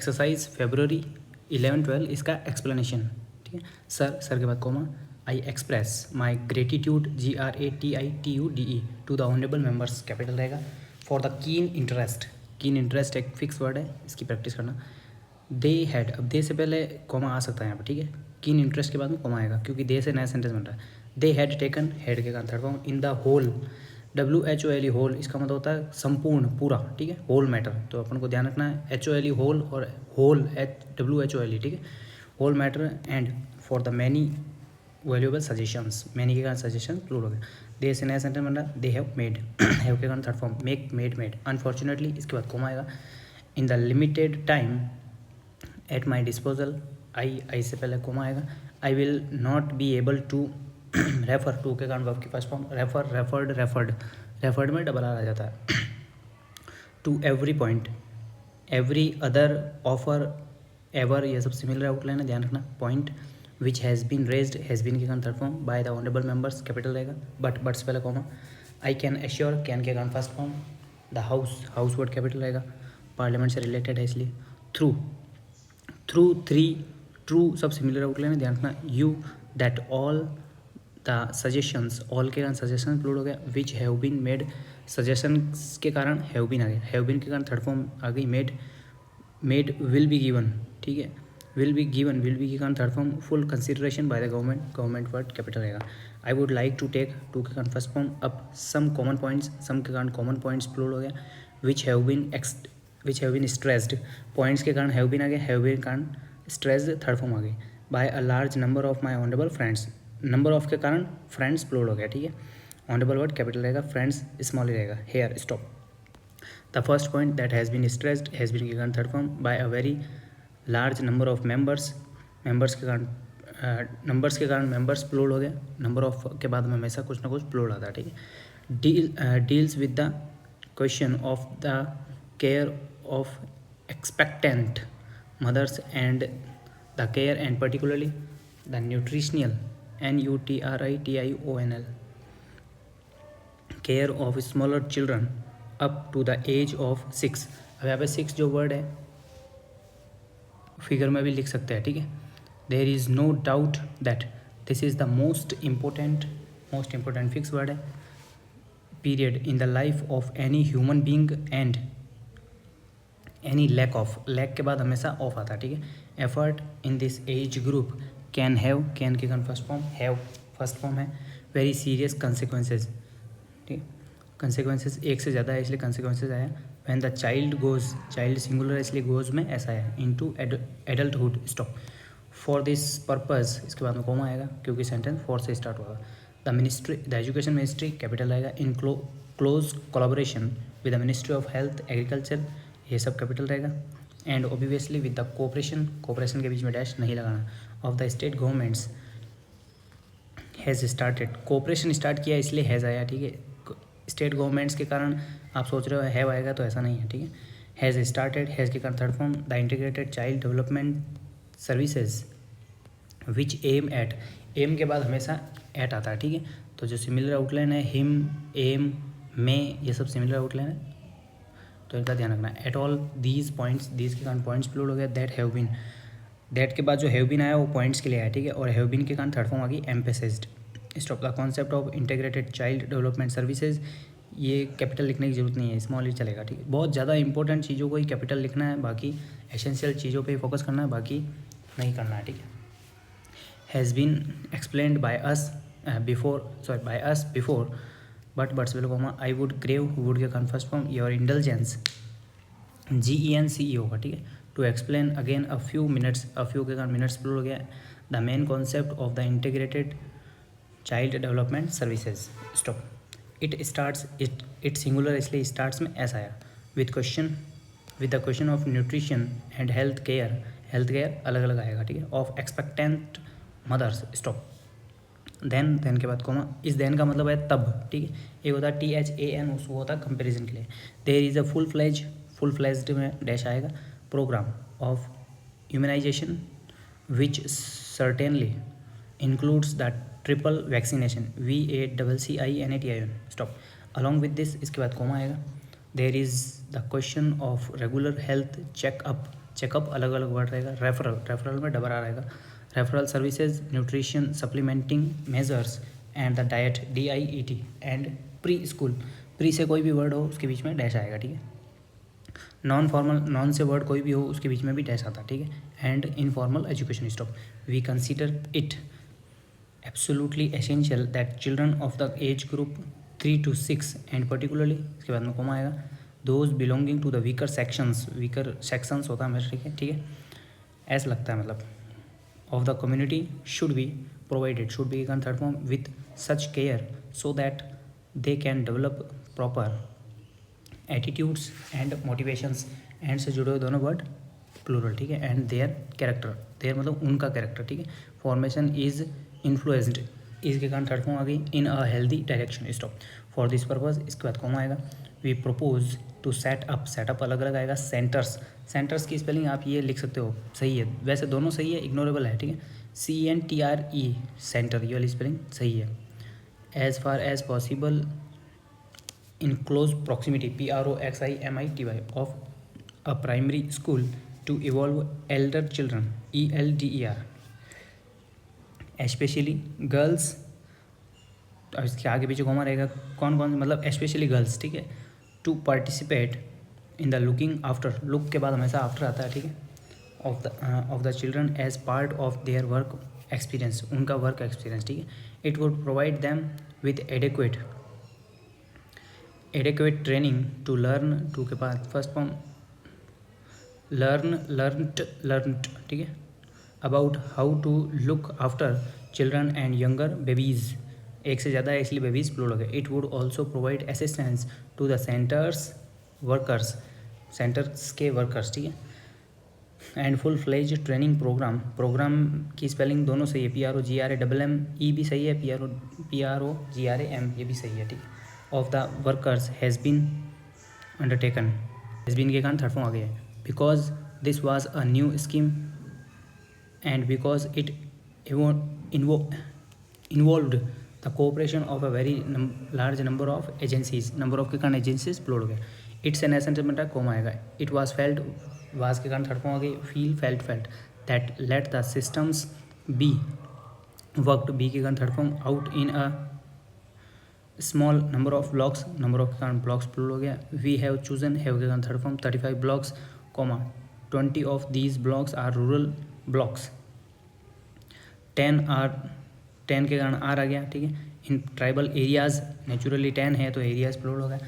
Exercise February 11-12 इसका explanation, ठीक है। सर के बाद comma, I express my gratitude GRATITUDE to the honourable members, capital रहेगा, फॉर द कीन इंटरेस्ट एक फिक्स वर्ड है, इसकी प्रैक्टिस करना। दे हैड, अब दे से पहले कॉमा आ सकता है यहाँ पर, ठीक है। कीन इंटरेस्ट के बाद में कॉमा आएगा क्योंकि दे से नया सेंटेंस बन रहा है। दे हैड टेकन, हेड के कारण third form, in the whole, WHOLE whole, इसका मतलब होता है संपूर्ण, पूरा, ठीक है। होल मैटर, तो अपन को ध्यान रखना है HOLE होल और होल WHOLE, ठीक है। Whole matter and for the many valuable suggestions, many के कारण सजेशन प्लूरल हो गया। दे से नया सेंटेंस बन रहा, दे हैव मेड, हैव के कारण third form, make, made, unfortunately इसके बाद कॉमा आएगा। In the limited time at my disposal, I से पहले कॉमा आएगा। I will not be able to, refer, to के कारण वर्ब की फर्स्ट फॉर्म, रेफर्ड में डबल आ जाता है। To every point, every other, offer, ever, ये सब सिमिलर आउटलाइन है, ध्यान रखना। Point which has been raised, has been के कारण third form, by the honourable members, capital रहेगा, बट से पहले comma. I can assure, can के कारण first form. The house word capital रहेगा, पार्लियामेंट से रिलेटेड है इसलिए। थ्रू, थ्री, ट्रू, सब सिमिलर आउटलाइन है, ध्यान रखना। You, that, all, the suggestions, all के कारण सजेशन इंक्लूड हो गया। Which have been made, suggestion के कारण हैव बीन आ गया, हैव बीन के कारण थर्ड फॉर्म आ गई। मेड विल बी गिवन, ठीक है। विल बी के कारण third form, full consideration by the government word capital रहेगा। I would like to take, to के कारण फर्स्ट फॉर्म। अब सम कॉमन पॉइंट्स, सम के कारण कॉमन पॉइंट्स प्लूरल हो गया। Which have been stressed, points के कारण हैव बीन आ गया, हैव बीन के कारण स्ट्रेस्ड थर्ड फॉर्म आ गई। By a large number of my honourable friends, number of के कारण फ्रेंड्स प्लूरल हो गया, ठीक है। ऑनरेबल वर्ड कैपिटल रहेगा, फ्रेंड्स स्मॉल ही रहेगा। Here, stop. The first point that has been stressed, has been के कारण third form. By a very large number of members, members के कारण मेंबर्स प्लूरल हो गया। नंबर ऑफ के बाद में हमेशा कुछ ना कुछ प्लूरल आता है, ठीक है। Deals with the question of the care of expectant mothers and the care and particularly the nutritional NUTRITIONL care of smaller children up to the age of 6। अब यहाँ पे 6 जो वर्ड है फिगर में भी लिख सकते हैं, ठीक है। There is no doubt that this is the most important fix word है, period, in the life of any human being and any lack of, lack के बाद हमेशा ऑफ आता है, ठीक है। Effort in this age group can have, can के कारण first form, have first form है। वेरी सीरियस कंसिक्वेंसेज, ठीक है। कंसिक्वेंसेज एक से ज़्यादा है इसलिए कंसिक्वेंसेज आया। When the child goes, child singular है इसलिए गोज में ऐसा है, into adulthood, stop. For this purpose, इसके बाद में कॉमा आएगा क्योंकि सेंटेंस फॉर से स्टार्ट होगा। द एजुकेशन मिनिस्ट्री कैपिटल आएगा, in close collaboration with the ministry of health, agriculture, ये सब कैपिटल रहेगा। And obviously with the cooperation के बीच में डैश नहीं लगाना, of the state governments has started, cooperation start किया इसलिए हैज़ आया, ठीक है। स्टेट गवर्नमेंट्स के कारण आप सोच रहे हो हैव आएगा तो ऐसा नहीं है, ठीक है। हैज़ स्टार्टेड, हैज़ के कारण third form. The integrated child development services which aim at, aim के बाद हमेशा एट आता है, ठीक है। तो जो सिमिलर आउटलाइन है, हिम, एम, में, ये सब सिमिलर आउटलाइन है, तो इनका ध्यान रखना। At all these points, these के कारण पॉइंट्स प्लूरल हो गया। दैट हैव बीन, दैट के बाद जो हैव बीन आया वो पॉइंट्स के लिए आया, ठीक है। और हैव बीन के कारण थर्ड फॉर्म आ गई emphasised. Stop. The concept of integrated child development services, ये कैपिटल लिखने की जरूरत नहीं है, स्मॉल ही चलेगा, ठीक है। बहुत ज़्यादा इंपॉर्टेंट चीज़ों को ही कैपिटल लिखना है, बाकी एसेंशियल चीज़ों पे ही फोकस करना है, बाकी नहीं करना है, ठीक है। Has been explained by us before, but से comma. I would crave, would के कारण first form, your indulgence, GENCE होगा, ठीक है। To explain again a few minutes, a few के कारण मिनट्स प्लूरल हो गया। The main concept of the integrated child development services, stop. It starts, it singular इसलिए स्टार्ट्स में ऐसा आया। With the question of nutrition and health care अलग अलग आएगा, ठीक है। Of expectant mothers, stop. Then के बाद कॉमा। इस देन का मतलब है तब, ठीक है। एक होता है THAN, उसको होता है कंपेरिजन के लिए। There is a full fledged में डैश आएगा, programme of immunization which certainly includes the triple vaccination, VACCINATION, stop. Along with this, इसके बाद कॉमा आएगा। There is the question of regular health checkup, checkup अलग अलग word रहेगा, referral में double आ रहेगा, referral services, nutrition supplementing measures and the diet DIET and pre school, pre से कोई भी वर्ड हो उसके बीच में डैश आएगा, ठीक है। नॉन फॉर्मल, नॉन से वर्ड कोई भी हो उसके बीच में भी डैश आता है, ठीक है। And informal education stop, we consider it absolutely essential that children of the age group 3 to 6 and particularly, इसके बाद में कॉमा आएगा, those belonging to the weaker sections होता है मेरे, ठीक है, ऐसा लगता है मतलब, of the community should be provided, should be third form with such care so that they can develop proper attitudes and motivations, and से जुड़े हुए दोनों वर्ड प्लूरल, ठीक है। एंड देयर कैरेक्टर, देयर मतलब उनका कैरेक्टर, ठीक है। फॉर्मेशन इज इन्फ्लुएंस्ड, इसके कारण थर्ड फॉर्म आ गई, in a healthy direction stop, for this purpose, इसके बाद कॉमा आएगा, वी प्रपोज टू सेटअप अलग अलग आएगा, सेंटर्स की स्पेलिंग आप ये लिख सकते हो, सही है, वैसे दोनों सही है, इग्नोरेबल है, ठीक है, CENTRE सेंटर, ये वाली स्पेलिंग सही है। As far as possible in close proximity PROXIMITY of a primary school to evolve elder children ELDER, especially girls, अब इसके आगे पीछे कॉमा रहेगा, कौन कौन मतलब स्पेशली गर्ल्स, ठीक है, to participate in the looking after, look के बाद हमेशा आफ्टर आता है, ठीक है, of the children as part of their work experience, उनका वर्क एक्सपीरियंस, ठीक है। It would provide them with adequate training to learn, to के बाद फर्स्ट फॉर्म लर्नड, ठीक है, about how to look after children and younger babies, एक से ज़्यादा है इसलिए बेबीज़ प्लूरल हो गए। It would also provide assistance to the centres के वर्कर्स, ठीक है। And full fledge training programme की स्पेलिंग दोनों सही है, PROGRAMME भी सही है, PROGRAM ये भी सही है, ठीक है। Of the workers has been undertaken, has been के कारण थर्ड फॉर्म आ गया है, because this was a new scheme and because it involved the cooperation of a very large number of agencies, number of के कारण agencies plural हो गया। It's an assent comma आएगा, इट वाज फेल्ट, वाज के कारण third form आ गई, feel felt that let the systems be worked, B के कारण third form, out in a small number of blocks, number of के कारण ब्लॉक्स प्लूरल हो गया। वी हैव चूजन, हैव के कारण third form, 35 blocks, comma 20 of these blocks are rural blocks, 10 के कारण आर आ गया, ठीक है। इन ट्राइबल एरियाज, नेचुरली 10 है तो एरियाज प्लूरल हो गया,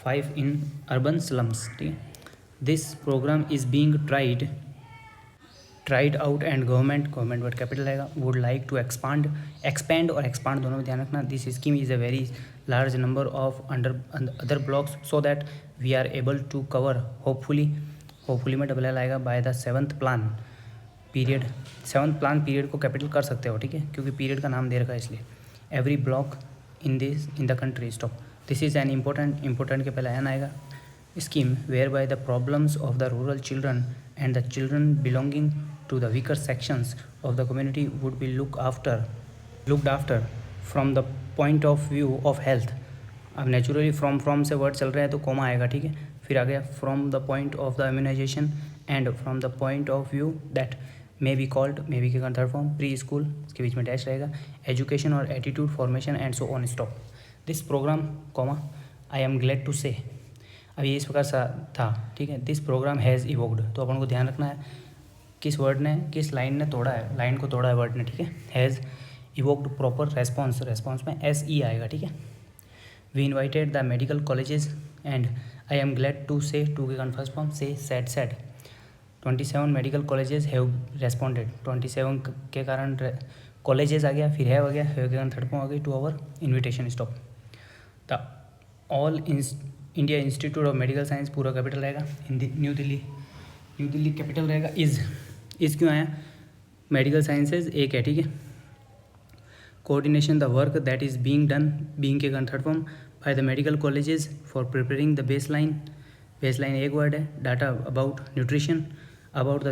5 इन अर्बन स्लम्स, ठीक है। This programme is being tried out and government word capital आएगा, वुड लाइक टू एक्सपैंड और एक्सपांड दोनों में ध्यान रखना। This scheme is a very large number of other blocks so that we are able to cover hopefully में double L आएगा, by the 7th plan period को capital कर सकते हो, ठीक है, क्योंकि पीरियड का नाम दे रखा है इसलिए। Every block in the country, stop, this is an important के पहले एन आएगा, scheme whereby the problems of the rural children and the children belonging to the weaker sections of the community would be looked after from the point of view of health। अब naturally from से word चल रहा है तो comma आएगा, ठीक है, फिर आ गया from the point of the immunization and from the point of view that may be called, may be के कारण थर्ड फॉर्म, प्री स्कूल, इसके बीच में डैश रहेगा, एजुकेशन और attitude formation and so on, stop. This programme, comma, I am glad to say, अब ये इस प्रकार सा था, ठीक है। दिस प्रोग्राम हैज़ इवोक्ड, तो अपन को ध्यान रखना है किस वर्ड ने, किस लाइन ने तोड़ा है, लाइन को तोड़ा है वर्ड ने, ठीक है। हैज़ इवोक्ड प्रॉपर रेस्पॉन्स में SE आएगा, ठीक है। We invited the medical colleges and I am glad to say, to के कारण first form, say said 27 medical colleges have responded, 27 के कारण कॉलेजेस आ गया, फिर हैव आ गया, हैव के कारण थर्ड फॉर्म आ गई, to our invitation, stop. The all India institute of medical science पूरा कैपिटल रहेगा, हिंदी न्यू दिल्ली कैपिटल रहेगा, इज़ क्यों आया, मेडिकल साइंसेज एक है, ठीक है। Coordination the work that is being done, being के कारण third form, by the medical colleges for preparing the baseline एक वर्ड है, data about nutrition, about the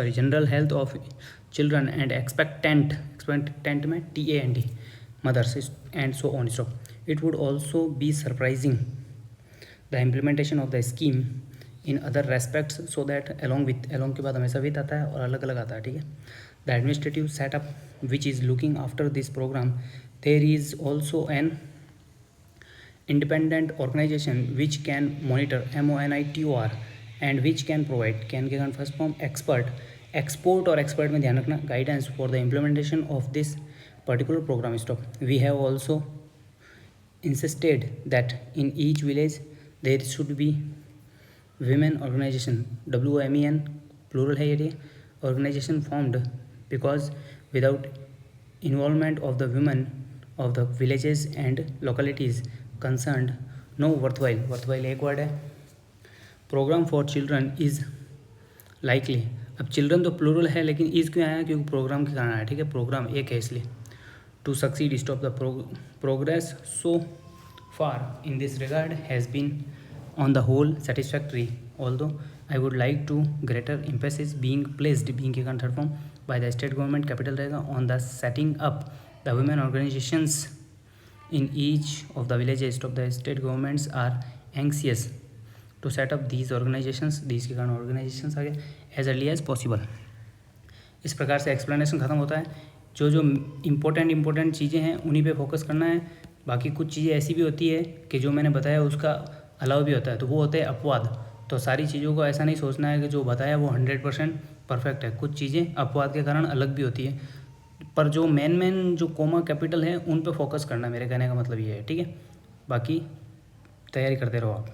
general health of children and expectant में TAND mothers and so on, stop. It would also be surprising the implementation of the scheme in other respects so that along के बाद हमेशा with आता है और अलग अलग आता है, ठीक है। The administrative setup which is looking after this programme, there is also an independent organization which can monitor MONITOR and which can provide can के कारण फर्स्ट फॉर्म export और expert में ध्यान रखना, guidance for the implementation of this particular program stop. We have also insisted that in each village there should be women organization, WOMEN plural है ये organization formed, because without involvement of the women of the villages and localities concerned no worthwhile एक word है, programme for children is likely. अब children तो plural है लेकिन is क्यों आया, क्योंकि प्रोग्राम के कारण आया, ठीक है, प्रोग्राम एक है इसलिए। To succeed stop the progress so far in this regard has been on the whole satisfactory, although I would like to greater emphasis being placed, being के कारण third form by the state government capital रहेगा, on the setting up the women organisations in each of the villages of the state governments are anxious to set up these organizations, these के कारण organizations आ गए, as early as possible। इस प्रकार से explanation ख़त्म होता है। जो जो important चीज़ें हैं उन्हीं पे फोकस करना है। बाकी कुछ चीज़ें ऐसी भी होती है कि जो मैंने बताया उसका अलावा भी होता है, तो वो होते हैं अपवाद। तो सारी चीज़ों को ऐसा नहीं सोचना है कि जो बताया वो 100% परफेक्ट है, कुछ चीज़ें अपवाद के कारण अलग भी होती है, पर जो मेन जो कोमा कैपिटल है उन पे फोकस करना, मेरे कहने का मतलब ये है, ठीक है। बाकी तैयारी करते रहो आप।